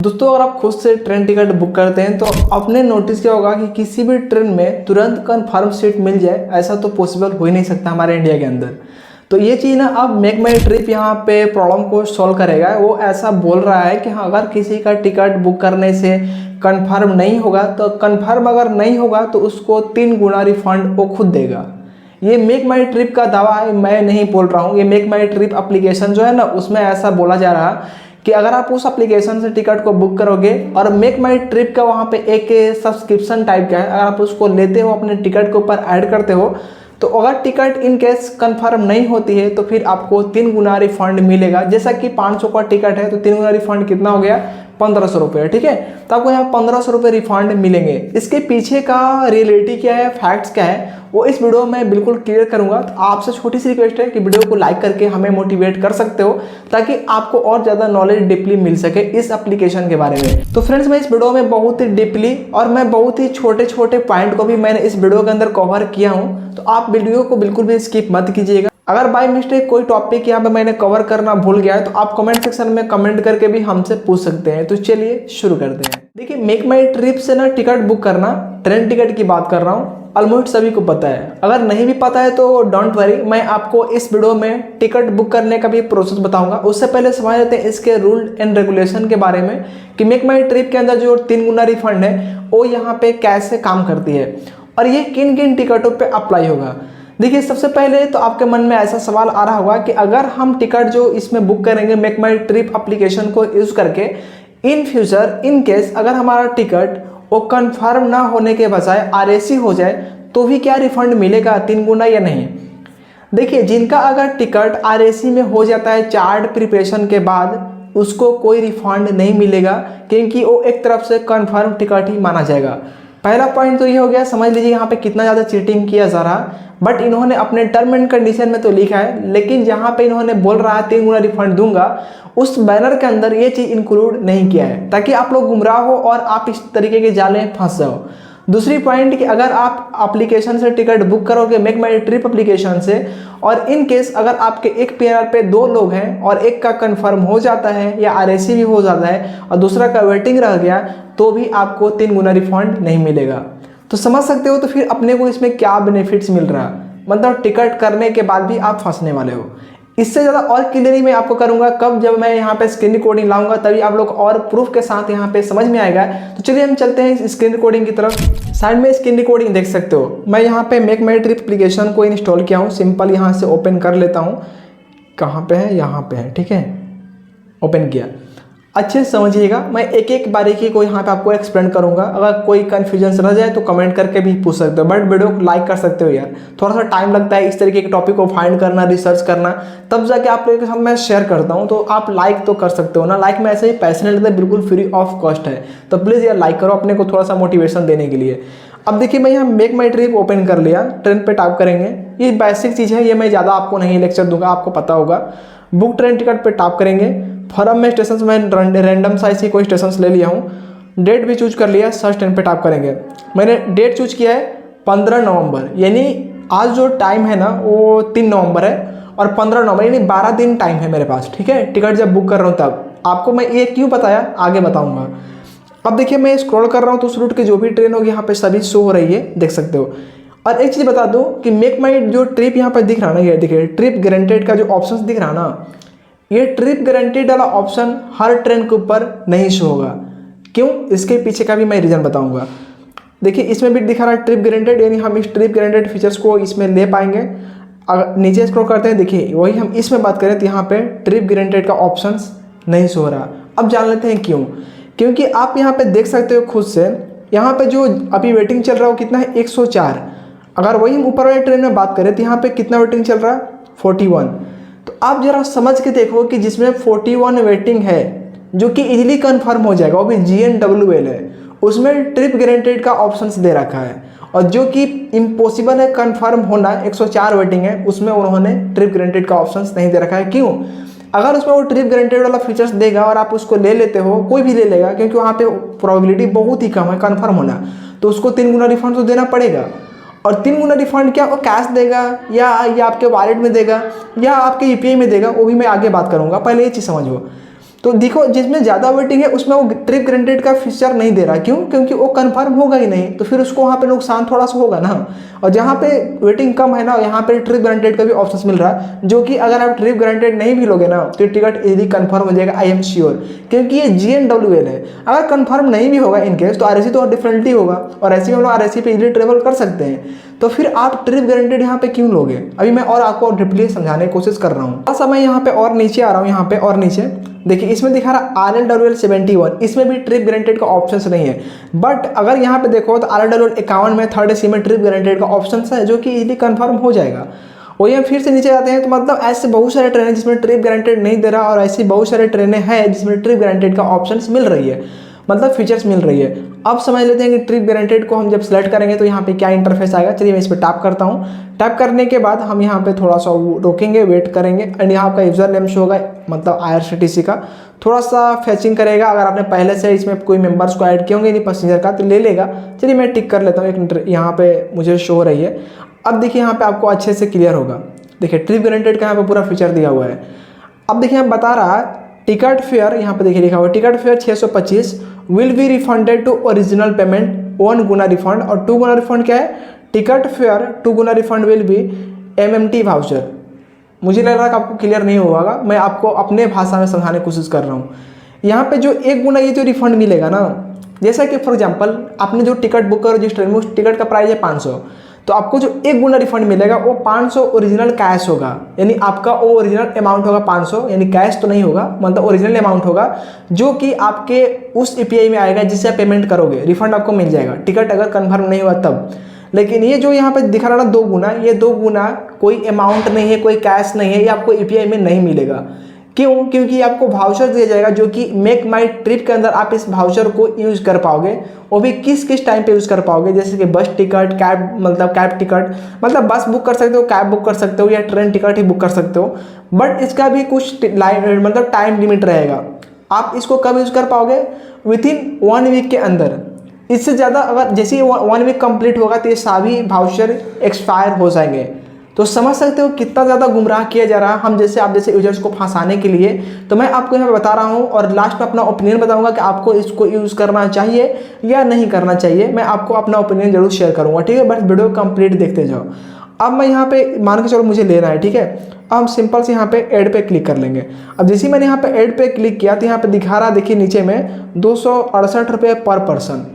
दोस्तों अगर आप खुद से ट्रेन टिकट बुक करते हैं तो आपने नोटिस किया होगा कि किसी भी ट्रेन में तुरंत कंफर्म सीट मिल जाए, ऐसा तो पॉसिबल हो ही नहीं सकता हमारे इंडिया के अंदर। तो ये चीज़ ना अब मेक माई ट्रिप यहाँ पे प्रॉब्लम को सॉल्व करेगा। वो ऐसा बोल रहा है कि हाँ, अगर किसी का टिकट बुक करने से कंफर्म नहीं होगा तो कंफर्म अगर नहीं होगा तो उसको 3 गुना रिफंड वो खुद देगा। ये मेक माई ट्रिप का दावा है, मैं नहीं बोल रहा हूँ। ये मेक माई ट्रिप एप्लीकेशन जो है ना, उसमें ऐसा बोला जा रहा है कि अगर आप उस एप्लीकेशन से टिकट को बुक करोगे और मेक माई ट्रिप का वहाँ पे एक सब्सक्रिप्शन टाइप का है, अगर आप उसको लेते हो अपने टिकट के ऊपर ऐड करते हो तो अगर टिकट इन केस कंफर्म नहीं होती है तो फिर आपको 3 गुना रिफंड मिलेगा। जैसा कि 500 का टिकट है तो 3 गुना रिफंड कितना हो गया, 1500 रुपये। ठीक है, तो आपको यहाँ 1500 रुपये रिफंड मिलेंगे। इसके पीछे का रियलिटी क्या है, फैक्ट्स क्या है, वो इस वीडियो में बिल्कुल क्लियर करूंगा। तो आपसे छोटी सी रिक्वेस्ट है कि वीडियो को लाइक करके हमें मोटिवेट कर सकते हो ताकि आपको और ज़्यादा नॉलेज डीपली मिल सके इस एप्लीकेशन के बारे में। तो फ्रेंड्स, मैं इस वीडियो में बहुत ही डीपली और मैं बहुत ही छोटे छोटे पॉइंट को भी मैंने इस वीडियो के अंदर कवर किया हूँ, तो आप वीडियो को बिल्कुल भी स्किप मत कीजिएगा। अगर बाय मिस्टेक कोई टॉपिक यहाँ पे मैंने कवर करना भूल गया है तो आप कमेंट सेक्शन में कमेंट करके भी हमसे पूछ सकते हैं। तो चलिए शुरू करते हैं। देखिए, मेक माई ट्रिप से ना टिकट बुक करना, ट्रेन टिकट की बात कर रहा हूँ, ऑलमोस्ट सभी को पता है। अगर नहीं भी पता है तो डोंट वरी, मैं आपको इस वीडियो में टिकट बुक करने का भी प्रोसेस बताऊंगा। उससे पहले समझ लेते हैं इसके रूल एंड रेगुलेशन के बारे में कि मेक माई ट्रिप के अंदर जो 3 गुना रिफंड है वो यहाँ पे कैसे काम करती है और ये किन किन टिकटों पे अप्लाई होगा। देखिए, सबसे पहले तो आपके मन में ऐसा सवाल आ रहा होगा कि अगर हम टिकट जो इसमें बुक करेंगे मेक माई ट्रिप एप्लीकेशन को यूज़ करके, इन फ्यूचर इन केस अगर हमारा टिकट वो कंफर्म ना होने के बजाय RAC हो जाए तो भी क्या रिफंड मिलेगा 3 गुना या नहीं। देखिए, जिनका अगर टिकट RAC में हो जाता है चार्ट प्रिपरेशन के बाद, उसको कोई रिफंड नहीं मिलेगा क्योंकि वो एक तरफ से कंफर्म टिकट ही माना जाएगा। पहला पॉइंट तो ये हो गया, समझ लीजिए यहाँ पे कितना ज़्यादा चीटिंग किया जा रहा। बट इन्होंने अपने टर्म एंड कंडीशन में तो लिखा है, लेकिन जहाँ पे इन्होंने बोल रहा है 3 गुना रिफंड दूंगा, उस बैनर के अंदर ये चीज़ इंक्लूड नहीं किया है ताकि आप लोग गुमराह हो और आप इस तरीके के जाले में फंस जाओ। दूसरी पॉइंट कि अगर आप एप्लीकेशन से टिकट बुक करोगे मेक माई ट्रिप एप्लीकेशन से और इन केस अगर आपके एक PNR पे 2 लोग हैं और एक का कंफर्म हो जाता है या RAC भी हो जाता है और दूसरा का वेटिंग रह गया तो भी आपको 3 गुना रिफंड नहीं मिलेगा। तो समझ सकते हो तो फिर अपने को इसमें क्या बेनिफिट्स मिल रहा है, मतलब टिकट करने के बाद भी आप फंसने वाले हो। इससे ज़्यादा और क्लियरली मैं आपको करूंगा कब, जब मैं यहाँ पे स्क्रीन रिकॉर्डिंग लाऊंगा तभी आप लोग और प्रूफ के साथ यहाँ पे समझ में आएगा। तो चलिए हम चलते हैं इस स्क्रीन रिकॉर्डिंग की तरफ। साइड में स्क्रीन रिकॉर्डिंग देख सकते हो, मैं यहाँ पे मेक माई ट्रिप एप्लीकेशन को इंस्टॉल किया हूँ। सिंपल यहाँ से ओपन कर लेता हूँ। कहाँ पे है, यहाँ पे है। ठीक है, ओपन किया। अच्छे से समझिएगा, मैं एक एक बारीकी को यहाँ पे आपको एक्सप्लेन करूंगा। अगर कोई कन्फ्यूजन रह जाए तो कमेंट करके भी पूछ सकते हो, बट वीडियो को लाइक कर सकते हो यार। थोड़ा सा टाइम लगता है इस तरीके के टॉपिक को फाइंड करना, रिसर्च करना, तब जाके आप लोगों के साथ मैं शेयर करता हूँ। तो आप लाइक तो कर सकते हो ना, लाइक में ऐसे ही पैसे नहीं लगता, बिल्कुल फ्री ऑफ कॉस्ट है। तो प्लीज़ यार लाइक करो अपने को थोड़ा सा मोटिवेशन देने के लिए। अब देखिए, मैं यहाँ मेक माई ट्रिप ओपन कर लिया, ट्रेन पे टाइप करेंगे। ये बेसिक चीज़ है, ये मैं ज़्यादा आपको नहीं लेक्चर दूंगा, आपको पता होगा। बुक ट्रेन टिकट पे टाइप करेंगे। फॉरम में स्टेशन में रैंडम साइज ही कोई स्टेशन ले लिया हूँ। डेट भी चूज कर लिया, सर्च ट्रेन पे टाइप करेंगे। मैंने डेट चूज किया है 15 नवंबर, यानी आज जो टाइम है ना वो 3 नवंबर है और 15 नवंबर यानी 12 दिन टाइम है मेरे पास। ठीक है, टिकट जब बुक कर रहा हूँ तब। आपको मैं ये क्यों बताया आगे बताऊँगा। अब देखिए, मैं स्क्रॉल कर रहा हूँ तो उस रूट की जो भी ट्रेन होगी यहाँ पे सभी शो हो रही है, देख सकते हो। और एक चीज़ बता दूँ कि मेक माई जो ट्रिप यहाँ पर दिख रहा ना, ये देखिए ट्रिप गारंटेड का जो ऑप्शन दिख रहा ना, ये ट्रिप गारंटेड वाला ऑप्शन हर ट्रेन के ऊपर नहीं शो होगा। क्यों, इसके पीछे का भी मैं रीज़न बताऊंगा। देखिए, इसमें भी दिखा रहा है ट्रिप गारंटेड, यानी हम इस ट्रिप गारंटेड फीचर्स को इसमें ले पाएंगे। अगर नीचे स्क्रॉल करते हैं, देखिए वही हम इसमें बात करें तो यहाँ पे ट्रिप गारंटेड का ऑप्शन नहीं शो हो रहा। अब जान लेते हैं क्यों। क्योंकि आप यहाँ पे देख सकते हो खुद से, यहाँ पे जो अभी वेटिंग चल रहा है वो कितना है, 104। अगर वही हम ऊपर वाले ट्रेन में बात करें तो यहाँ पे कितना वेटिंग चल रहा है, 41। तो आप जरा समझ के देखो कि जिसमें 41 वेटिंग है जो कि इजीली कंफर्म हो जाएगा, वो भी GNWL है, उसमें ट्रिप गारंटेड का ऑप्शंस दे रखा है। और जो कि इम्पॉसिबल है कंफर्म होना, 104 वेटिंग है, उसमें उन्होंने ट्रिप गारंटेड का ऑप्शंस नहीं दे रखा है। क्यों, अगर उसमें वो ट्रिप गारंटेड वाला फीचर्स देगा और आप उसको ले लेते हो, कोई भी ले लेगा क्योंकि वहाँ पे प्रोबेबिलिटी बहुत ही कम है कंफर्म होना, तो उसको 3 गुना रिफंड तो देना पड़ेगा। और 3 गुना रिफंड क्या वो कैश देगा या आपके वॉलेट में देगा या आपके UPI में देगा, वो भी मैं आगे बात करूंगा, पहले ये चीज़ समझो। तो देखो जिसमें ज़्यादा वेटिंग है उसमें वो ट्रिप गारंटेड का फीचर नहीं दे रहा, क्यों? क्योंकि वो कंफर्म होगा ही नहीं, तो फिर उसको वहाँ पे नुकसान थोड़ा सा होगा ना। और जहाँ पे वेटिंग कम है ना, यहाँ पे ट्रिप गारंटेड का भी ऑप्शन मिल रहा है, जो कि अगर आप ट्रिप गारंटेड नहीं भी लोगे ना तो टिकट इजीली कंफर्म हो जाएगा, आई एम श्योर, क्योंकि ये GNWL है। अगर कंफर्म नहीं भी होगा इनकेस तो RAC तो डिफरेंटली होगा, और ऐसे में हम लोग RAC पे इजीली ट्रेवल कर सकते हैं। तो फिर आप ट्रिप गारंटेड यहाँ पे क्यों लोगे? अभी मैं और आपको डीपली समझाने की कोशिश कर रहा हूँ। थोड़ा सा मैं यहाँ पे और नीचे आ रहा हूँ, यहाँ पे और नीचे देखिए इसमें दिखा रहा RLWL 71, इसमें भी ट्रिप गारंटेड का ऑप्शन नहीं है। बट अगर यहाँ पे देखो तो RLWL 51 में थर्ड AC में ट्रिप गारंटेड का ऑप्शन है, जो कि इजीली कंफर्म हो जाएगा। और ये फिर से नीचे जाते हैं तो मतलब ऐसे बहुत सारे ट्रेन जिसमें ट्रिप गारंटेड नहीं दे रहा, और ऐसी बहुत सारे ट्रेनें हैं जिसमें ट्रिप गारंटेड का ऑप्शन मिल रही है, मतलब फीचर्स मिल रही है। अब समझ लेते हैं कि ट्रिप गारंटेड को हम जब सेलेक्ट करेंगे तो यहाँ पे क्या इंटरफेस आएगा। चलिए मैं इस पर टैप करता हूँ। टैप करने के बाद हम यहाँ पे थोड़ा सा रोकेंगे, वेट करेंगे, एंड यहाँ आपका यूजर नेम शो होगा, मतलब IRCTC का। थोड़ा सा फैचिंग करेगा, अगर आपने पहले से इसमें कोई मेंबर्स को ऐड किए होंगे नहीं पैसेंजर का तो ले लेगा। चलिए मैं टिक कर लेता हूँ, एक यहाँ पे मुझे शो हो रही है। अब देखिए यहाँ पे आपको अच्छे से क्लियर होगा, देखिए ट्रिप गारंटेड का यहाँ पे पूरा फीचर दिया हुआ है। अब देखिए यहाँ बता रहा है टिकट फेयर, यहाँ पे देखिए लिखा हुआ है ticket fare 625 will be refunded to original payment 1 गुना रिफंड, और 2 गुना रिफंड क्या है? टिकट फेयर 2 गुना refund will be MMT voucher. मुझे लग रहा है कि आपको क्लियर नहीं होगा, मैं आपको अपने भाषा में समझाने की कोशिश कर रहा हूँ। यहाँ पे जो 1 गुना ये जो रिफंड मिलेगा ना, जैसा कि फॉर एग्जाम्पल आपने जो टिकट बुक करो जिस ट्रेन में, उस टिकट का प्राइस है 500, तो आपको जो 1 गुना रिफंड मिलेगा वो 500 ओरिजिनल कैश होगा, यानी आपका वो ओरिजिनल अमाउंट होगा 500, यानी कैश तो नहीं होगा, मतलब ओरिजिनल अमाउंट होगा, जो कि आपके उस API में आएगा जिससे आप पेमेंट करोगे, रिफंड आपको मिल जाएगा, टिकट अगर कंफर्म नहीं हुआ तब। लेकिन ये जो यहाँ पे दिखा रहा ना 2 गुना, ये 2 गुना कोई अमाउंट नहीं है, कोई कैश नहीं है, ये आपको API में नहीं मिलेगा। क्यों? क्योंकि आपको वाउचर दिया जाएगा, जो कि मेक माई ट्रिप के अंदर आप इस वाउचर को यूज़ कर पाओगे। वो भी किस किस टाइम पे यूज़ कर पाओगे, जैसे कि बस टिकट, कैब, मतलब कैब टिकट, मतलब बस बुक कर सकते हो, कैब बुक कर सकते हो, या ट्रेन टिकट ही बुक कर सकते हो। बट इसका भी कुछ मतलब टाइम लिमिट रहेगा। आप इसको कब यूज़ कर पाओगे? विथिन 1 वीक के अंदर। इससे ज़्यादा अगर जैसे ही 1 वीक कंप्लीट होगा तो ये सभी वाउचर एक्सपायर हो जाएंगे। तो समझ सकते हो कितना ज़्यादा गुमराह किया जा रहा है हम जैसे आप जैसे यूजर्स को फंसाने के लिए। तो मैं आपको यहाँ पे बता रहा हूँ, और लास्ट में अपना ओपिनियन बताऊंगा कि आपको इसको यूज़ करना चाहिए या नहीं करना चाहिए। मैं आपको अपना ओपिनियन जरूर शेयर करूँगा, ठीक है? बस वीडियो कंप्लीट देखते जाओ। अब मैं यहाँ पे मान के चलो मुझे लेना है, ठीक है? अब हम सिंपल से यहाँ पे ऐड पे क्लिक कर लेंगे। अब जैसे मैंने यहाँ पे ऐड पे क्लिक किया तो यहाँ पे दिखा रहा, देखिए नीचे में 268 रुपये पर पर्सन।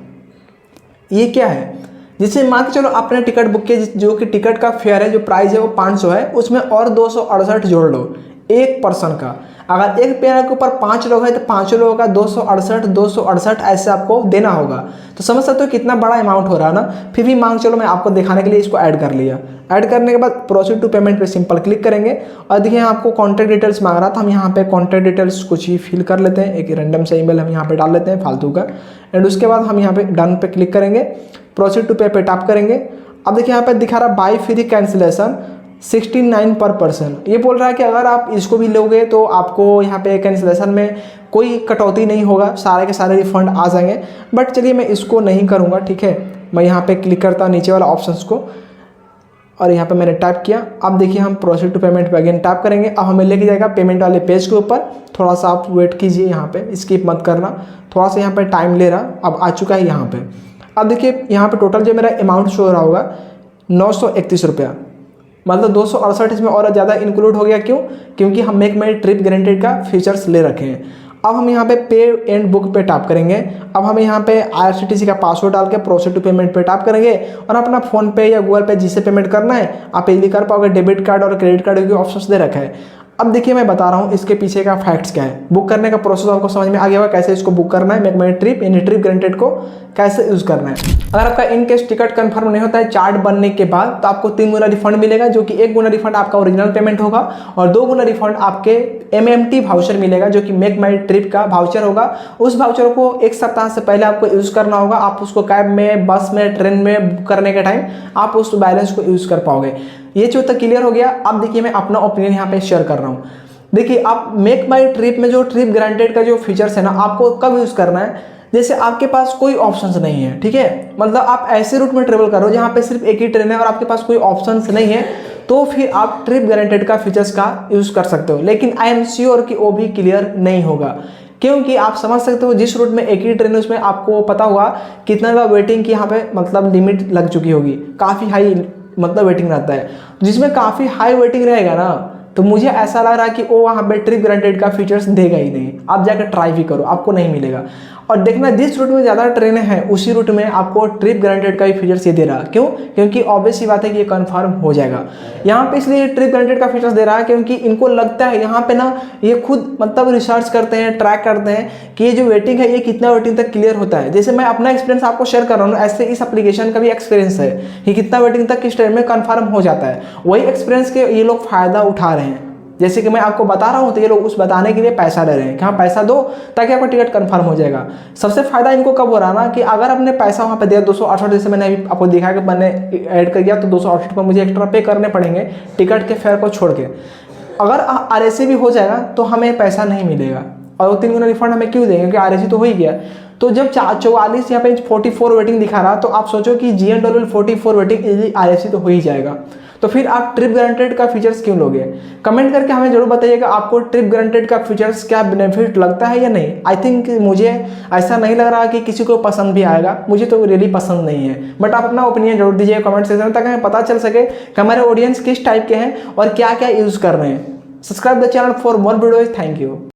ये क्या है? जिससे मान के चलो आपने टिकट बुक किया, जो कि टिकट का फेयर है, जो प्राइस है वो 500 है, उसमें और 268 जोड़ लो एक पर्सन का। अगर एक पेयर के ऊपर 5 लोग हैं तो 5 लोगों का 268 ऐसे आपको देना होगा। तो समझ सकते हो कितना बड़ा अमाउंट हो रहा है ना। फिर भी मांग चलो मैं आपको दिखाने के लिए इसको ऐड कर लिया। ऐड करने के बाद प्रोसीड टू पेमेंट पे सिंपल क्लिक करेंगे, और देखिए आपको कॉन्टैक्ट डिटेल्स मांग रहा था, हम यहाँ पे कॉन्टैक्ट डिटेल्स कुछ ही फिल कर लेते हैं, एक रैंडम से ईमेल हम यहाँ पे डाल लेते हैं फालतू का। एंड उसके बाद हम यहाँ पे डन पे क्लिक करेंगे, प्रोसीड टू पे पे टैप करेंगे। अब देखिए यहाँ पे दिखा रहा बाई फ्री कैंसिलेशन 69 पर पर्सन। ये बोल रहा है कि अगर आप इसको भी लोगे तो आपको यहाँ पे कैंसिलेशन में कोई कटौती नहीं होगा, सारे के सारे रिफंड आ जाएंगे। बट चलिए मैं इसको नहीं करूँगा, ठीक है? मैं यहाँ पे क्लिक करता हूँ नीचे वाला ऑप्शंस को, और यहाँ पे मैंने टाइप किया। अब देखिए हम प्रोसीड टू पेमेंट पे अगेन टाइप करेंगे। अब हमें लेके जाएगा पेमेंट वाले पेज के ऊपर। थोड़ा सा आप वेट कीजिए, यहाँ पे स्किप मत करना, थोड़ा सा यहाँ पे टाइम ले रहा। अब आ चुका है यहाँ पे। अब देखिए यहाँ पे टोटल जो मेरा अमाउंट शो हो रहा होगा 931 रुपया, मतलब 268 इसमें और ज़्यादा इंक्लूड हो गया। क्यों? क्योंकि हम मेक माई ट्रिप गारंटेड का फीचर्स ले रखे हैं। अब हम यहाँ पे पे एंड बुक पे टैप करेंगे। अब हमें यहाँ पे IRCTC का पासवर्ड डाल के प्रोसीड टू पेमेंट पे टैप करेंगे, और अपना फोन पे या गूगल पे जिससे पेमेंट करना है आप इजीली कर पाओगे। डेबिट कार्ड और क्रेडिट कार्ड के ऑप्शंस दे रखा है। अब देखिए मैं बता रहा हूँ इसके पीछे का फैक्ट्स क्या है। बुक करने का प्रोसेस आपको समझ में आ गया होगा, कैसे इसको बुक करना है, मेक माई ट्रिप यानी ट्रिप गारंटेड को कैसे यूज़ करना है। अगर आपका इन केस टिकट कंफर्म नहीं होता है चार्ट बनने के बाद, तो आपको 3 गुना रिफंड मिलेगा, जो कि 1 गुना रिफंड आपका ओरिजिनल पेमेंट होगा, और 2 गुना रिफंड आपके MMT वाउचर मिलेगा, जो कि मेक माई ट्रिप का वाउचर होगा। उस वाउचर को 1 सप्ताह से पहले आपको यूज़ करना होगा। आप उसको कैब में, बस में, ट्रेन में बुक करने के टाइम आप उस बैलेंस को यूज़ कर पाओगे। ये चीज़ तो क्लियर हो गया। अब देखिए मैं अपना ओपिनियन यहाँ पे शेयर कर रहा हूँ। देखिए आप मेक माई ट्रिप में जो ट्रिप गारंटेड का जो फीचर्स है ना, आपको कब यूज़ करना है? जैसे आपके पास कोई ऑप्शंस नहीं है, ठीक है? मतलब आप ऐसे रूट में ट्रेवल कर रहे हो जहाँ पे सिर्फ एक ही ट्रेन है और आपके पास कोई ऑप्शंस नहीं है, तो फिर आप ट्रिप गारंटेड का फीचर्स का यूज़ कर सकते हो। लेकिन आई एम श्योर कि वो भी क्लियर नहीं होगा, क्योंकि आप समझ सकते हो जिस रूट में एक ही ट्रेन है उसमें आपको पता होगा कितना ज़्यादा वेटिंग की यहाँ पे मतलब लिमिट लग चुकी होगी, काफ़ी हाई मतलब वेटिंग रहता है। जिसमें काफ़ी हाई वेटिंग रहेगा ना, तो मुझे ऐसा लग रहा है कि वो वहाँ पे ट्रिप ग्रांटेड का फीचर्स देगा ही नहीं। आप जाकर ट्राई भी करो, आपको नहीं मिलेगा। और देखना जिस रूट में ज़्यादा ट्रेनें हैं उसी रूट में आपको ट्रिप ग्रांटेड का भी फीचर्स ये दे रहा है। क्यों? क्योंकि ऑब्वियस सी बात है कि ये कंफर्म हो जाएगा यहाँ पे, इसलिए ट्रिप ग्रांटेड का फीचर्स दे रहा है क्योंकि इनको लगता है यहाँ पे ना ये खुद मतलब रिसर्च करते हैं, ट्रैक करते हैं कि ये जो वेटिंग है ये कितना वेटिंग तक क्लियर होता है। जैसे मैं अपना एक्सपीरियंस आपको शेयर कर रहा हूँ, ऐसे इस एप्लीकेशन का भी एक्सपीरियंस है कि कितना वेटिंग तक किस ट्रेन में कंफर्म हो जाता है। वही एक्सपीरियंस के ये लोग फायदा उठा रहे हैं। जैसे कि मैं आपको बता रहा हूँ तो ये लोग उस बताने के लिए पैसा ले रहे हैं कि हाँ पैसा दो ताकि आपका टिकट कंफर्म हो जाएगा। सबसे फायदा इनको कब हो रहा ना कि अगर आपने पैसा वहाँ पे दिया 268, जैसे मैंने अभी आपको दिखाया कि मैंने ऐड कर दिया तो 268 रुपये मुझे एक्स्ट्रा पे करने पड़ेंगे टिकट के फेयर को छोड़ के। अगर RAC भी हो जाएगा तो हमें पैसा नहीं मिलेगा और वो 3 गुना रिफंड हमें क्यों देंगे क्योंकि RAC तो हो ही गया। तो जब 44 यहाँ पे 44 वेटिंग दिखा रहा तो आप सोचो कि GNW 44 वेटिंग इजीली RAC तो हो ही जाएगा। तो फिर आप ट्रिप गारंटेड का फीचर्स क्यों लोगे? कमेंट करके हमें जरूर बताइएगा आपको ट्रिप गारंटेड का फीचर्स क्या बेनिफिट लगता है या नहीं। आई थिंक मुझे ऐसा नहीं लग रहा कि किसी को पसंद भी आएगा, मुझे तो रियली पसंद नहीं है। बट आप अपना ओपिनियन जरूर दीजिएगा कमेंट सेक्शन में ताकि हमें पता चल सके कि हमारे ऑडियंस किस टाइप के हैं और क्या क्या यूज़ कर रहे हैं। Subscribe the channel for more videos. Thank you.